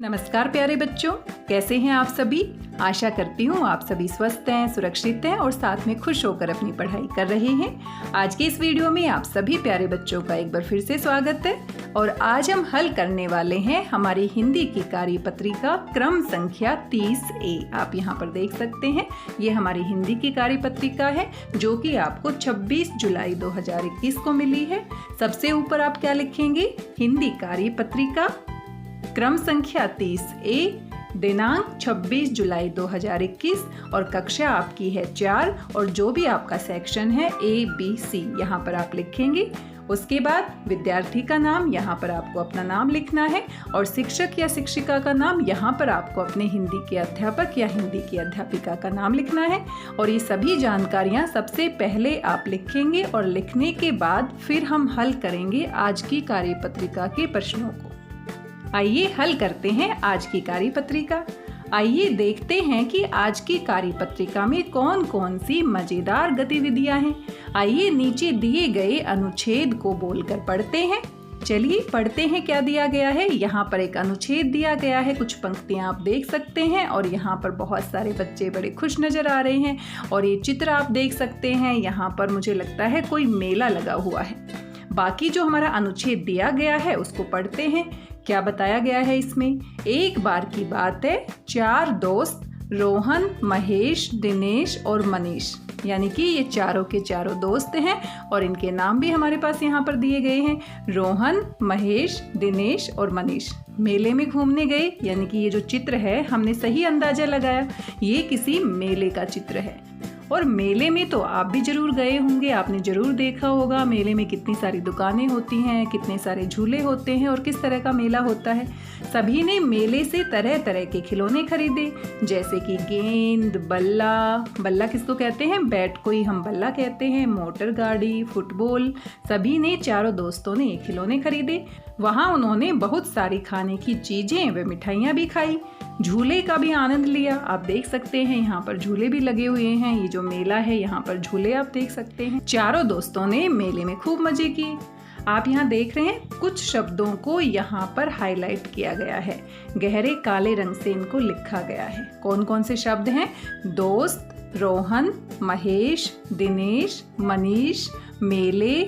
नमस्कार प्यारे बच्चों, कैसे हैं आप सभी। आशा करती हूँ आप सभी स्वस्थ हैं, सुरक्षित हैं और साथ में खुश होकर अपनी पढ़ाई कर रहे हैं। आज के इस वीडियो में आप सभी प्यारे बच्चों का एक बार फिर से स्वागत है और आज हम हल करने वाले हैं हमारी हिंदी की कार्यपत्रिका क्रम संख्या 30A। आप यहाँ पर देख सकते हैं, ये हमारी हिंदी की कार्यपत्रिका है जो कि आपको 26 जुलाई 2021 को मिली है। सबसे ऊपर आप क्या लिखेंगे, हिंदी कार्यपत्रिका क्रम संख्या 30A, दिनांक 26 जुलाई 2021 और कक्षा आपकी है 4 और जो भी आपका सेक्शन है ABC यहाँ पर आप लिखेंगे। उसके बाद विद्यार्थी का नाम, यहाँ पर आपको अपना नाम लिखना है और शिक्षक या शिक्षिका का नाम, यहाँ पर आपको अपने हिंदी के अध्यापक या हिंदी की अध्यापिका का नाम लिखना है। और ये सभी जानकारियाँ सबसे पहले आप लिखेंगे और लिखने के बाद फिर हम हल करेंगे आज की कार्यपत्रिका के प्रश्नों को। आइए हल करते हैं आज की कार्यपत्रिका। आइए देखते हैं कि आज की कार्यपत्रिका में कौन कौन सी मजेदार गतिविधियां हैं। आइए नीचे दिए गए अनुच्छेद को बोलकर पढ़ते हैं। चलिए पढ़ते हैं क्या दिया गया है। यहाँ पर एक अनुच्छेद दिया गया है, कुछ पंक्तियाँ आप देख सकते हैं और यहाँ पर बहुत सारे बच्चे बड़े खुश नजर आ रहे हैं और ये चित्र आप देख सकते हैं। यहाँ पर मुझे लगता है कोई मेला लगा हुआ है। बाकी जो हमारा अनुच्छेद दिया गया है उसको पढ़ते हैं। क्या बताया गया है इसमें। एक बार की बात है, 4 दोस्त रोहन, महेश, दिनेश और मनीष, यानी कि ये चारों के चारों दोस्त हैं और इनके नाम भी हमारे पास यहाँ पर दिए गए हैं। रोहन, महेश, दिनेश और मनीष मेले में घूमने गए, यानी कि ये जो चित्र है हमने सही अंदाजा लगाया, ये किसी मेले का चित्र है। और मेले में तो आप भी जरूर गए होंगे, आपने जरूर देखा होगा मेले में कितनी सारी दुकानें होती हैं, कितने सारे झूले होते हैं और किस तरह का मेला होता है। सभी ने मेले से तरह तरह के खिलौने खरीदे, जैसे कि गेंद, बल्ला किसको कहते हैं, बैट को ही हम बल्ला कहते हैं, मोटर गाड़ी, फुटबॉल। सभी ने, चारों दोस्तों ने ये खिलौने खरीदे। वहाँ उन्होंने बहुत सारी खाने की चीजें व मिठाइयाँ भी खाई। झूले का भी आनंद लिया। आप देख सकते हैं यहाँ पर झूले भी लगे हुए हैं। ये जो मेला है यहाँ पर झूले आप देख सकते हैं। चारों दोस्तों ने मेले में खूब मजे किए। आप यहाँ देख रहे हैं, कुछ शब्दों को यहाँ पर हाईलाइट किया गया है, गहरे काले रंग से इनको लिखा गया है। कौन कौन से शब्द हैं, दोस्त, रोहन, महेश, दिनेश, मनीष, मेले,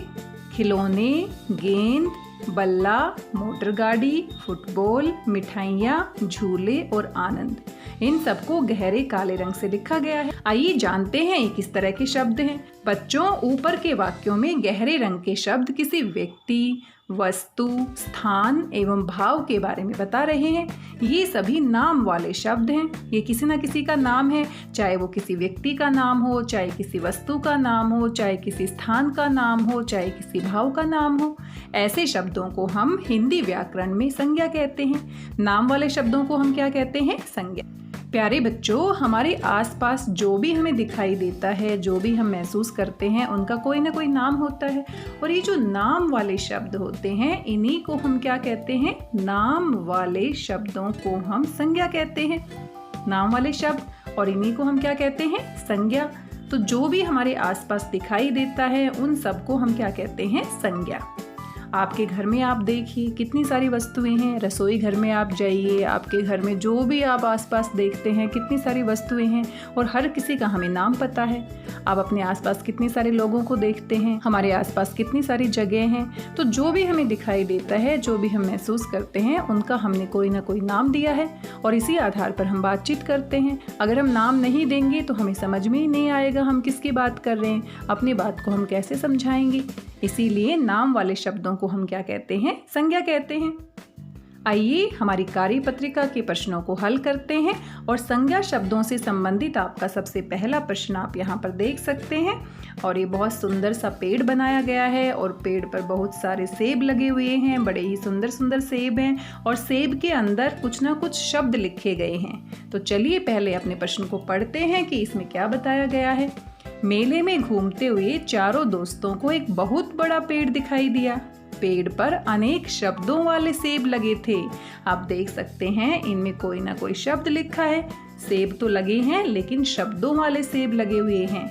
खिलौने, गेंद, बल्ला, मोटर गाड़ी, फुटबॉल, मिठाइयाँ, झूले और आनंद। इन सबको गहरे काले रंग से लिखा गया है। आइए जानते हैं ये किस तरह के शब्द हैं। बच्चों, ऊपर के वाक्यों में गहरे रंग के शब्द किसी व्यक्ति, वस्तु, स्थान एवं भाव के बारे में बता रहे हैं। ये सभी नाम वाले शब्द हैं। ये किसी न किसी का नाम है, चाहे वो किसी व्यक्ति का नाम हो, चाहे किसी वस्तु का नाम हो, चाहे किसी स्थान का नाम हो, चाहे किसी भाव का नाम हो। ऐसे शब्दों को हम हिंदी व्याकरण में संज्ञा कहते हैं। नाम वाले शब्दों को हम क्या कहते हैं, संज्ञा। प्यारे बच्चों, हमारे आसपास जो भी हमें दिखाई देता है, जो भी हम महसूस करते हैं, उनका कोई ना कोई नाम होता है और ये जो नाम वाले शब्द होते हैं इन्हीं को हम क्या कहते हैं, नाम वाले शब्दों को हम संज्ञा कहते हैं। नाम वाले शब्द और इन्हीं को हम क्या कहते हैं, संज्ञा। तो जो भी हमारे आसपास दिखाई देता है उन सबको हम क्या कहते हैं, संज्ञा। आपके घर में आप देखिए कितनी सारी वस्तुएं हैं। रसोई घर में आप जाइए, आपके घर में जो भी आप आसपास देखते हैं कितनी सारी वस्तुएं हैं और हर किसी का हमें नाम पता है। आप अपने आसपास कितने सारे लोगों को देखते हैं, हमारे आसपास कितनी सारी जगह हैं। तो जो भी हमें दिखाई देता है, जो भी हम महसूस करते हैं, उनका हमने कोई ना कोई नाम दिया है और इसी आधार पर हम बातचीत करते हैं। अगर हम नाम नहीं देंगे तो हमें समझ में ही नहीं आएगा हम किसकी बात कर रहे हैं, अपनी बात को हम कैसे समझाएंगे। इसीलिए नाम वाले शब्दों को हम क्या कहते हैं, संज्ञा कहते हैं। आइए हमारी कार्यपत्रिका के प्रश्नों को हल करते हैं और संज्ञा शब्दों से संबंधित आपका सबसे पहला प्रश्न आप यहाँ पर देख सकते हैं और ये बहुत सुंदर सा पेड़ बनाया गया है और पेड़ पर बहुत सारे सेब लगे हुए हैं। बड़े ही सुंदर सुंदर सेब हैं और सेब के अंदर कुछ ना कुछ शब्द लिखे गए हैं। तो चलिए पहले अपने प्रश्न को पढ़ते हैं कि इसमें क्या बताया गया है। मेले में घूमते हुए चारों दोस्तों को एक बहुत बड़ा पेड़ दिखाई दिया। पेड़ पर अनेक शब्दों वाले सेब लगे थे। आप देख सकते हैं इनमें कोई ना कोई शब्द लिखा है। सेब तो लगे हैं लेकिन शब्दों वाले सेब लगे हुए हैं।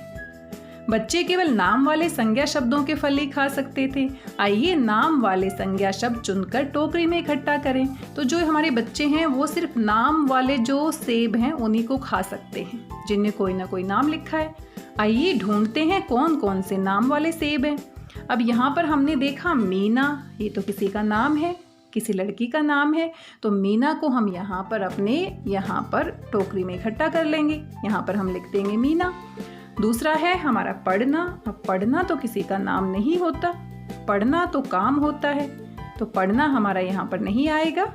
बच्चे केवल नाम वाले संज्ञा शब्दों के फल ही खा सकते थे। आइए नाम वाले संज्ञा शब्द चुनकर टोकरी में इकट्ठा करें। तो जो हमारे बच्चे हैं वो सिर्फ नाम वाले जो सेब हैं उन्हीं को खा सकते हैं, जिनमें कोई ना कोई नाम लिखा है। आइए ढूंढते हैं कौन कौन से नाम वाले सेब हैं। अब यहाँ पर हमने देखा मीना, ये तो किसी का नाम है, किसी लड़की का नाम है। तो मीना को हम यहाँ पर टोकरी में इकट्ठा कर लेंगे। यहाँ पर हम लिख देंगे मीना। दूसरा है हमारा पढ़ना। अब पढ़ना तो किसी का नाम नहीं होता, पढ़ना तो काम होता है, तो पढ़ना हमारा यहाँ पर नहीं आएगा।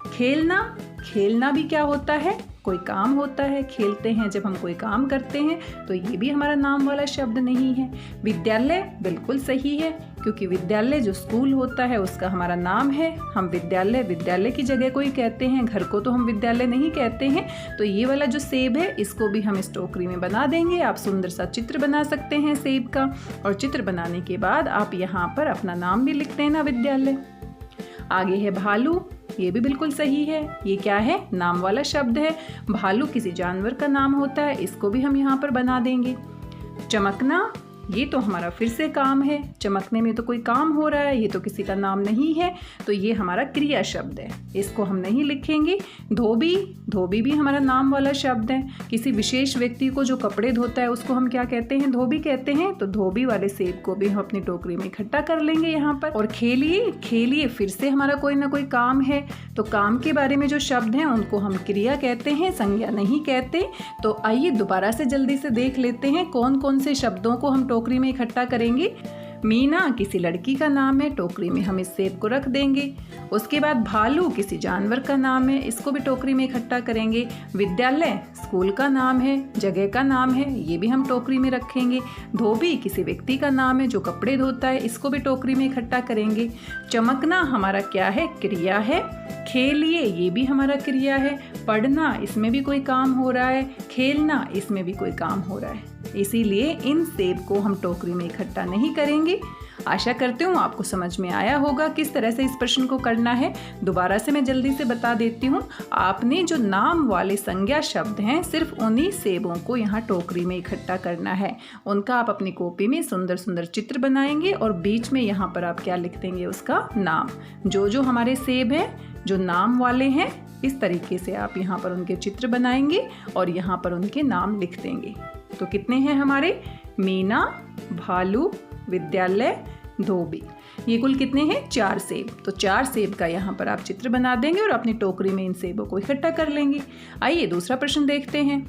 खेलना, खेलना भी क्या होता है, कोई काम होता है, खेलते हैं जब हम कोई काम करते हैं, तो ये भी हमारा नाम वाला शब्द नहीं है। विद्यालय बिल्कुल सही है, क्योंकि विद्यालय जो स्कूल होता है उसका हमारा नाम है। हम विद्यालय की जगह कोई कहते हैं, घर को तो हम विद्यालय नहीं कहते हैं। तो ये वाला जो सेब है इसको भी हम इस टोकरी में बना देंगे। आप सुंदर सा चित्र बना सकते हैं सेब का, और चित्र बनाने के बाद आप यहाँ पर अपना नाम भी लिख देना विद्यालय। आगे है भालू, ये भी बिल्कुल सही है। ये क्या है, नाम वाला शब्द है। भालू किसी जानवर का नाम होता है, इसको भी हम यहाँ पर बना देंगे। चमकना, ये तो हमारा फिर से काम है, चमकने में तो कोई काम हो रहा है, ये तो किसी का नाम नहीं है, तो ये हमारा क्रिया शब्द है, इसको हम नहीं लिखेंगे। धोबी, धोबी भी हमारा नाम वाला शब्द है। किसी विशेष व्यक्ति को जो कपड़े धोता है उसको हम क्या कहते हैं, धोबी कहते हैं। तो धोबी वाले सेब को भी हम अपनी टोकरी में इकट्ठा कर लेंगे यहाँ पर। और खेलिए, खेलिए फिर से हमारा कोई ना कोई काम है, तो काम के बारे में जो शब्द हैं उनको हम क्रिया कहते हैं, संज्ञा नहीं कहते। तो आइए दोबारा से जल्दी से देख लेते हैं कौन कौन से शब्दों को हम टोकरी में इकट्ठा करेंगे। मीना किसी लड़की का नाम है, टोकरी में हम इस सेब को रख देंगे। उसके बाद भालू किसी जानवर का नाम है, इसको भी टोकरी में इकट्ठा करेंगे। विद्यालय स्कूल का नाम है, जगह का नाम है, ये भी हम टोकरी में रखेंगे। धोबी किसी व्यक्ति का नाम है जो कपड़े धोता है, इसको भी टोकरी में इकट्ठा करेंगे। चमकना हमारा क्या है, क्रिया है। खेलिए, ये भी हमारा क्रिया है। पढ़ना, इसमें भी कोई काम हो रहा है। खेलना, इसमें भी कोई काम हो रहा है। इसीलिए इन सेब को हम टोकरी में इकट्ठा नहीं करेंगे। आशा करती हूँ आपको समझ में आया होगा किस तरह से इस प्रश्न को करना है। दोबारा से मैं जल्दी से बता देती हूँ। आपने जो नाम वाले संज्ञा शब्द हैं सिर्फ उन्हीं सेबों को यहाँ टोकरी में इकट्ठा करना है। उनका आप अपनी कॉपी में सुंदर सुंदर चित्र बनाएंगे और बीच में यहाँ पर आप क्या लिख देंगे, उसका नाम। जो हमारे सेब हैं जो नाम वाले हैं, इस तरीके से आप यहाँ पर उनके चित्र बनाएंगे और यहाँ पर उनके नाम लिख देंगे। तो कितने हैं हमारे, मीना, भालू, विद्यालय, धोबी, ये कुल कितने हैं, 4 सेब। तो 4 सेब का यहाँ पर आप चित्र बना देंगे और अपनी टोकरी में इन सेबों को इकट्ठा कर लेंगे। आइए दूसरा प्रश्न देखते हैं।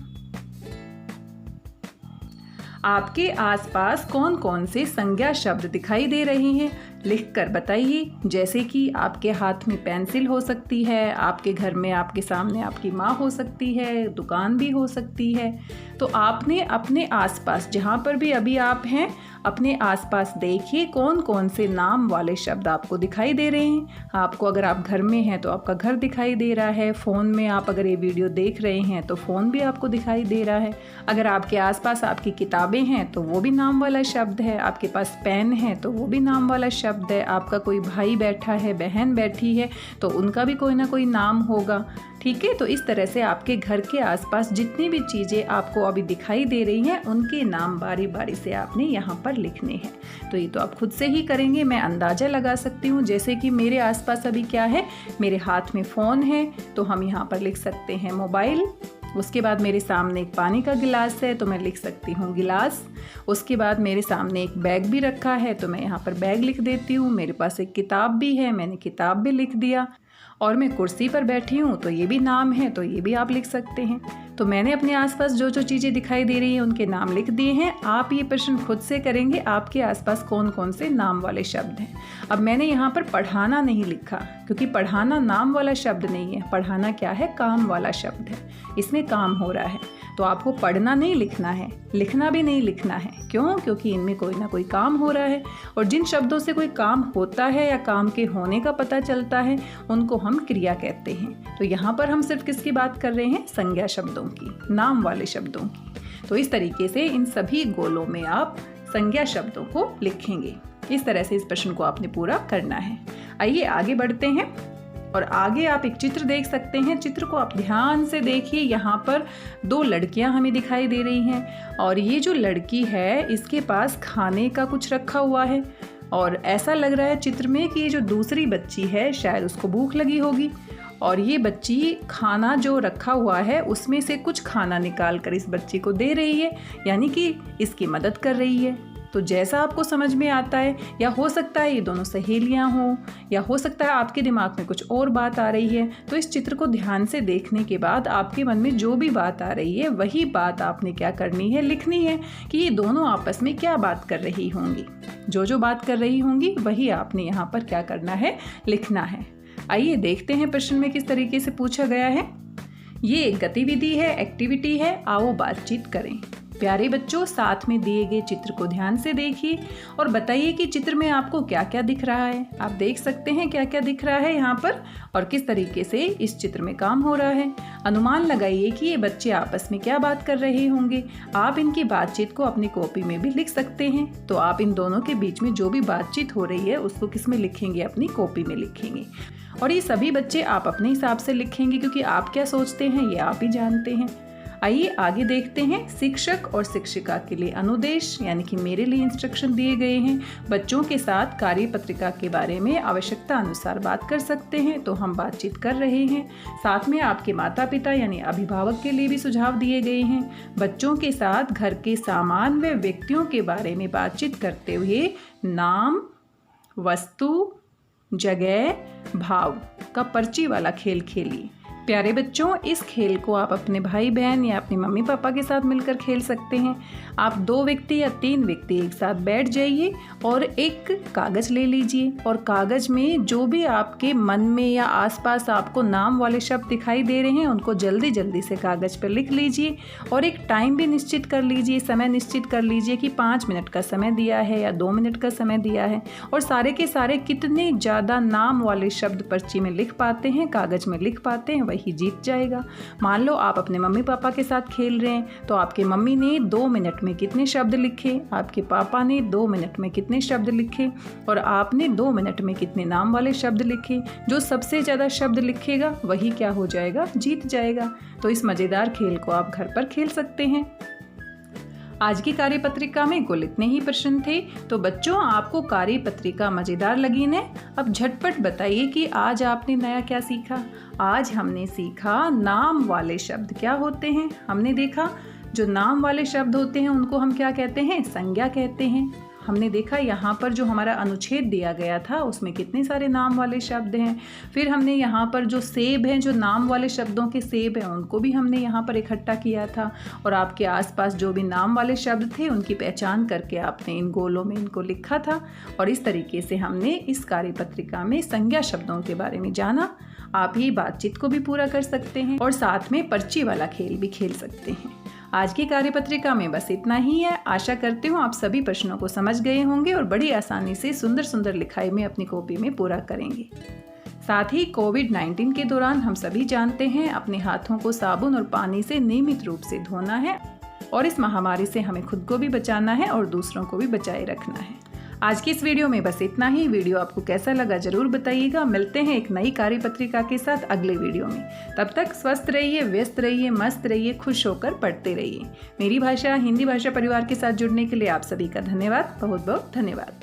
आपके आसपास कौन कौन से संज्ञा शब्द दिखाई दे रहे हैं, लिखकर बताइए। जैसे कि आपके हाथ में पेंसिल हो सकती है, आपके घर में आपके सामने आपकी माँ हो सकती है, दुकान भी हो सकती है। तो आपने अपने आसपास जहाँ पर भी अभी आप हैं, अपने आसपास देखिए कौन कौन से नाम वाले शब्द आपको दिखाई दे रहे हैं। आपको अगर आप घर में हैं तो आपका घर दिखाई दे रहा है, फ़ोन में आप अगर ये वीडियो देख रहे हैं तो फ़ोन भी आपको दिखाई दे रहा है। अगर आपके आसपास आपकी किताबें हैं तो वो भी नाम वाला शब्द है, आपके पास पेन है तो वो भी नाम वाला शब्द है, आपका कोई भाई बैठा है, बहन बैठी है तो उनका भी कोई ना कोई नाम होगा। ठीक है, तो इस तरह से आपके घर के आसपास जितनी भी चीज़ें आपको अभी दिखाई दे रही हैं उनके नाम बारी बारी से आपने यहाँ पर लिखने हैं। तो ये तो आप खुद से ही करेंगे, मैं अंदाज़ा लगा सकती हूँ। जैसे कि मेरे आसपास अभी क्या है, मेरे हाथ में फ़ोन है तो हम यहाँ पर लिख सकते हैं मोबाइल। उसके बाद मेरे सामने एक पानी का गिलास है तो मैं लिख सकती हूँ गिलास। उसके बाद मेरे सामने एक बैग भी रखा है तो मैं यहाँ पर बैग लिख देती हूँ। मेरे पास एक किताब भी है, मैंने किताब भी लिख दिया। और मैं कुर्सी पर बैठी हूँ तो ये भी नाम है, तो ये भी आप लिख सकते हैं। तो मैंने अपने आसपास जो जो चीज़ें दिखाई दे रही हैं उनके नाम लिख दिए हैं। आप ये प्रश्न खुद से करेंगे, आपके आसपास कौन कौन से नाम वाले शब्द हैं। अब मैंने यहाँ पर पढ़ाना नहीं लिखा क्योंकि पढ़ाना नाम वाला शब्द नहीं है, पढ़ाना क्या है, काम वाला शब्द है, इसमें काम हो रहा है। तो आपको पढ़ना नहीं लिखना है, लिखना भी नहीं लिखना है। क्यों? क्योंकि इनमें कोई ना कोई काम हो रहा है और जिन शब्दों से कोई काम होता है या काम के होने का पता चलता है उनको हम क्रिया कहते हैं। तो यहाँ पर हम सिर्फ किसकी बात कर रहे हैं, संज्ञा शब्दों की, नाम वाले शब्दों की। तो इस तरीके से इन सभी गोलों में आप संज्ञा शब्दों को लिखेंगे। इस तरह से इस प्रश्न को आपने पूरा करना है। आइए आगे बढ़ते हैं और आगे आप एक चित्र देख सकते हैं। चित्र को आप ध्यान से देखिए। यहाँ पर 2 लड़कियाँ हमें दिखाई दे रही हैं और ये जो लड़की है इसके पास खाने का कुछ रखा हुआ है और ऐसा लग रहा है चित्र में कि ये जो दूसरी बच्ची है शायद उसको भूख लगी होगी और ये बच्ची खाना जो रखा हुआ है उसमें से कुछ खाना निकाल कर इस बच्ची को दे रही है, यानी कि इसकी मदद कर रही है। तो जैसा आपको समझ में आता है, या हो सकता है ये दोनों सहेलियां हों, या हो सकता है आपके दिमाग में कुछ और बात आ रही है। तो इस चित्र को ध्यान से देखने के बाद आपके मन में जो भी बात आ रही है वही बात आपने क्या करनी है, लिखनी है कि ये दोनों आपस में क्या बात कर रही होंगी। जो बात कर रही होंगी वही आपने यहाँ पर क्या करना है, लिखना है। आइए देखते हैं प्रश्न में किस तरीके से पूछा गया है। ये एक गतिविधि है, एक्टिविटी है, आओ बातचीत करें। प्यारे बच्चों, साथ में दिए गए चित्र को ध्यान से देखिए और बताइए कि चित्र में आपको क्या क्या दिख रहा है। आप देख सकते हैं क्या क्या दिख रहा है यहाँ पर और किस तरीके से इस चित्र में काम हो रहा है। अनुमान लगाइए कि ये बच्चे आपस में क्या बात कर रहे होंगे। आप इनकी बातचीत को अपनी कॉपी में भी लिख सकते हैं। तो आप इन दोनों के बीच में जो भी बातचीत हो रही है उसको किस में लिखेंगे, अपनी कॉपी में लिखेंगे। और ये सभी बच्चे आप अपने हिसाब से लिखेंगे क्योंकि आप क्या सोचते हैं ये आप ही जानते हैं। आइए आगे देखते हैं। शिक्षक और शिक्षिका के लिए अनुदेश, यानी कि मेरे लिए इंस्ट्रक्शन दिए गए हैं। बच्चों के साथ कार्य पत्रिका के बारे में आवश्यकता अनुसार बात कर सकते हैं, तो हम बातचीत कर रहे हैं। साथ में आपके माता पिता यानी अभिभावक के लिए भी सुझाव दिए गए हैं। बच्चों के साथ घर के सामान व व्यक्तियों के बारे में बातचीत करते हुए नाम, वस्तु, जगह, भाव का पर्ची वाला खेल खेलिए। प्यारे बच्चों, इस खेल को आप अपने भाई बहन या अपने मम्मी पापा के साथ मिलकर खेल सकते हैं। आप 2 व्यक्ति या 3 व्यक्ति एक साथ बैठ जाइए और एक कागज़ ले लीजिए और कागज़ में जो भी आपके मन में या आसपास आपको नाम वाले शब्द दिखाई दे रहे हैं उनको जल्दी जल्दी से कागज़ पर लिख लीजिए और एक टाइम भी निश्चित कर लीजिए, समय निश्चित कर लीजिए कि 5 मिनट का समय दिया है या 2 मिनट का समय दिया है और सारे के सारे कितने ज़्यादा नाम वाले शब्द पर्ची में लिख पाते हैं, कागज़ में लिख पाते हैं, ही जीत जाएगा। मान लो आप अपने मम्मी पापा के साथ खेल रहे हैं तो आपके मम्मी ने 2 मिनट में कितने शब्द लिखे, आपके पापा ने 2 मिनट में कितने शब्द लिखे और आपने 2 मिनट में कितने नाम वाले शब्द लिखे। जो सबसे ज़्यादा शब्द लिखेगा वही क्या हो जाएगा, जीत जाएगा। तो इस मज़ेदार खेल को आप घर पर खेल सकते हैं। आज की कार्यपत्रिका में कुल इतने ही प्रश्न थे। तो बच्चों, आपको कार्यपत्रिका मज़ेदार लगी न? अब झटपट बताइए कि आज आपने नया क्या सीखा। आज हमने सीखा नाम वाले शब्द क्या होते हैं। हमने देखा जो नाम वाले शब्द होते हैं उनको हम क्या कहते हैं, संज्ञा कहते हैं। हमने देखा यहाँ पर जो हमारा अनुच्छेद दिया गया था उसमें कितने सारे नाम वाले शब्द हैं। फिर हमने यहाँ पर जो सेब हैं, जो नाम वाले शब्दों के सेब हैं, उनको भी हमने यहाँ पर इकट्ठा किया था और आपके आसपास जो भी नाम वाले शब्द थे उनकी पहचान करके आपने इन गोलों में इनको लिखा था। और इस तरीके से हमने इस कार्यपत्रिका में संज्ञा शब्दों के बारे में जाना। आप ये बातचीत को भी पूरा कर सकते हैं और साथ में पर्ची वाला खेल भी खेल सकते हैं। आज की कार्यपत्रिका में बस इतना ही है। आशा करती हूँ आप सभी प्रश्नों को समझ गए होंगे और बड़ी आसानी से सुंदर सुंदर लिखाई में अपनी कॉपी में पूरा करेंगे। साथ ही कोविड-19 के दौरान हम सभी जानते हैं अपने हाथों को साबुन और पानी से नियमित रूप से धोना है और इस महामारी से हमें खुद को भी बचाना है और दूसरों को भी बचाए रखना है। आज की इस वीडियो में बस इतना ही। वीडियो आपको कैसा लगा जरूर बताइएगा। मिलते हैं एक नई कार्यपत्रिका के साथ अगले वीडियो में। तब तक स्वस्थ रहिए, व्यस्त रहिए, मस्त रहिए, खुश होकर पढ़ते रहिए। मेरी भाषा हिंदी भाषा परिवार के साथ जुड़ने के लिए आप सभी का धन्यवाद, बहुत बहुत धन्यवाद।